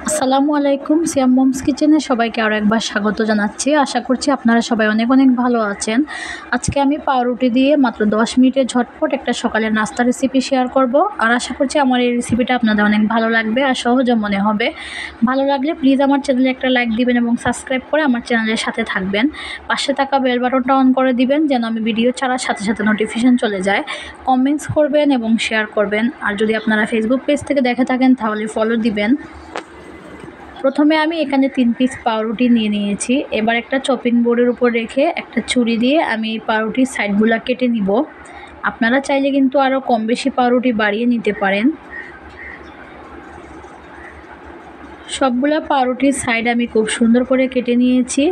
আসসালামু আলাইকুম। সিয়াম মমস কিচেনে সবাইকে আরও একবার স্বাগত জানাচ্ছি। আশা করছি আপনারা সবাই অনেক অনেক ভালো আছেন। আজকে আমি পাউরুটি দিয়ে মাত্র 10 মিনিটে ঝটপট একটা সকালের নাস্তা রেসিপি শেয়ার করব। আর আশা করছি আমার এই রেসিপিটা আপনাদের অনেক ভালো লাগবে আর সহজও মনে হবে। ভালো লাগলে প্লিজ আমার চ্যানেলে একটা লাইক দিবেন এবং সাবস্ক্রাইব করে আমার চ্যানেলের সাথে থাকবেন। পাশে থাকা বেল বাটনটা অন করে দিবেন যেন আমি ভিডিও ছাড়ার সাথে সাথে নোটিফিকেশন চলে যায়। কমেন্টস করবেন এবং শেয়ার করবেন। আর যদি আপনারা ফেসবুক পেজ থেকে দেখে থাকেন তাহলে ফলো দিবেন। প্রথমে আমি এখানে 3 পিস পাউরুটি নিয়ে নিয়েছি। এবার একটা চপিং বোর্ডের উপর রেখে একটা ছুরি দিয়ে আমি এই পাউরুটির সাইডগুলো কেটে নিব। আপনারা চাইলে কিন্তু আরও কম বেশি পাউরুটি বাড়িয়ে নিতে পারেন। সবগুলা পাউরুটির সাইড আমি খুব সুন্দর করে কেটে নিয়েছি।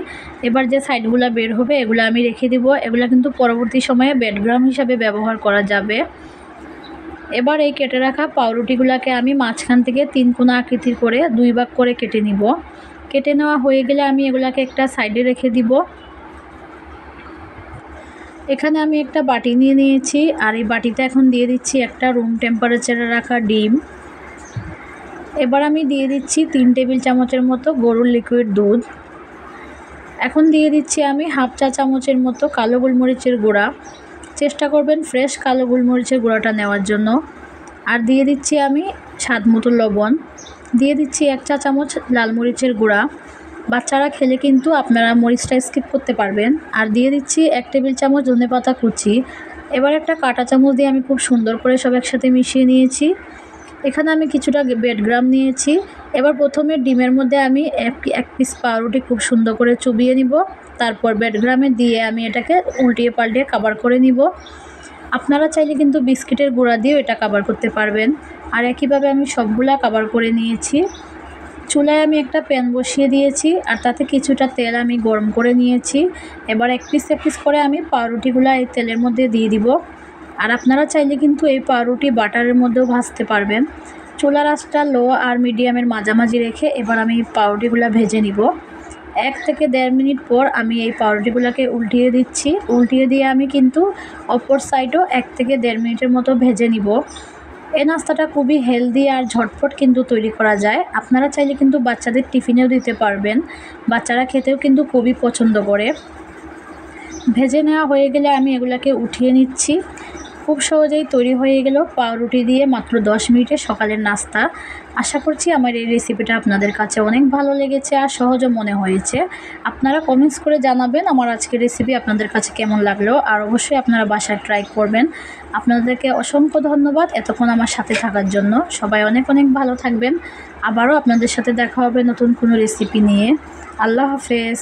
এবার যে সাইডগুলো বের হবে এগুলো আমি রেখে দিব। এগুলো কিন্তু পরবর্তী সময়ে ব্রেডক্রাম্ব হিসাবে ব্যবহার করা যাবে। এবার এই কেটে রাখা পাউরুটিগুলোকে আমি মাঝখান থেকে 3 কোনা আকৃতির করে 2 ভাগ করে কেটে নিব। কেটে নেওয়া হয়ে গেলে আমি এগুলাকে একটা সাইডে রেখে দিব। এখানে আমি একটা বাটি নিয়ে নিয়েছি আর এই বাটিতে এখন দিয়ে দিচ্ছি একটা রুম টেম্পারেচারে রাখা ডিম। এবার আমি দিয়ে দিচ্ছি 3 টেবিল চামচের মতো গরুর লিকুইড দুধ। এখন দিয়ে দিচ্ছি আমি হাফ চা চামচের মতো কালো গোলমরিচের গুঁড়া। চেষ্টা করবেন ফ্রেশ কালো গোলমরিচের গুঁড়াটা নেওয়ার জন্য। আর দিয়ে দিচ্ছি আমি স্বাদ মতো লবণ। দিয়ে দিচ্ছি 1 চা চামচ লাল মরিচের গুঁড়া। বাচ্চারা খেলে কিন্তু আপনারা মরিচটা স্কিপ করতে পারবেন। আর দিয়ে দিচ্ছি 1 টেবিল চামচ ধনেপাতা কুচি। এবার একটা কাঁটা চামচ দিয়ে আমি খুব সুন্দর করে সব একসাথে মিশিয়ে নিয়েছি। এখানে আমি কিছুটা ব্রেডক্রাম্ব নিয়েছি। এবার প্রথমে ডিমের মধ্যে আমি এক পিস পাউরুটি খুব সুন্দর করে চুবিয়ে নিব। তারপর ব্রেডক্রাম্বে দিয়ে আমি এটাকে উল্টিয়ে পাল্টিয়ে কভার করে নিব। আপনারা চাইলে কিন্তু বিস্কিটের গুঁড়া দিয়েও এটা কভার করতে পারবেন। আর একইভাবে আমি সবগুলা কভার করে নিয়েছি। চুলায় আমি একটা প্যান বসিয়ে দিয়েছি আর তাতে কিছুটা তেল আমি গরম করে নিয়েছি। এবার এক পিস করে আমি পাউরুটিগুলো এই তেলের মধ্যে দিয়ে দিব। আর আপনারা চাইলে কিন্তু এই পাউরুটি বাটারের মধ্যেও ভাজতে পারবেন। চুলার আঁচটা লো আর মিডিয়ামের মাঝামাঝি রেখে এবার আমি পাউরুটিগুলো ভেজে নিব। 1 থেকে 1.5 মিনিট পর আমি এই পাউরুটিগুলোকে উল্টিয়ে দিচ্ছি। উল্টিয়ে দিয়ে আমি কিন্তু অপর সাইডও 1 থেকে 1.5 মিনিটের মতো ভেজে নিব। এই নাস্তাটা খুবই হেলদি আর ঝটপট কিন্তু তৈরি করা যায়। আপনারা চাইলে কিন্তু বাচ্চাদের টিফিনেও দিতে পারবেন। বাচ্চারা খেতেও কিন্তু খুবই পছন্দ করে। ভেজে নেওয়া হয়ে গেলে আমি এগুলাকে উঠিয়ে নিচ্ছি। খুব সহজেই তৈরি হয়ে গেল পাউরুটি দিয়ে মাত্র 10 মিনিটে সকালের নাস্তা। আশা করছি আমার এই রেসিপিটা আপনাদের কাছে অনেক ভালো লেগেছে আর সহজও মনে হয়েছে। আপনারা কমেন্টস করে জানাবেন আমার আজকের রেসিপি আপনাদের কাছে কেমন লাগলো। আর অবশ্যই আপনারা বাসায় ট্রাই করবেন। আপনাদেরকে অসংখ্য ধন্যবাদ এতক্ষণ আমার সাথে থাকার জন্য। সবাই অনেক অনেক ভালো থাকবেন। আবারও আপনাদের সাথে দেখা হবে নতুন কোনো রেসিপি নিয়ে। আল্লাহ হাফেজ।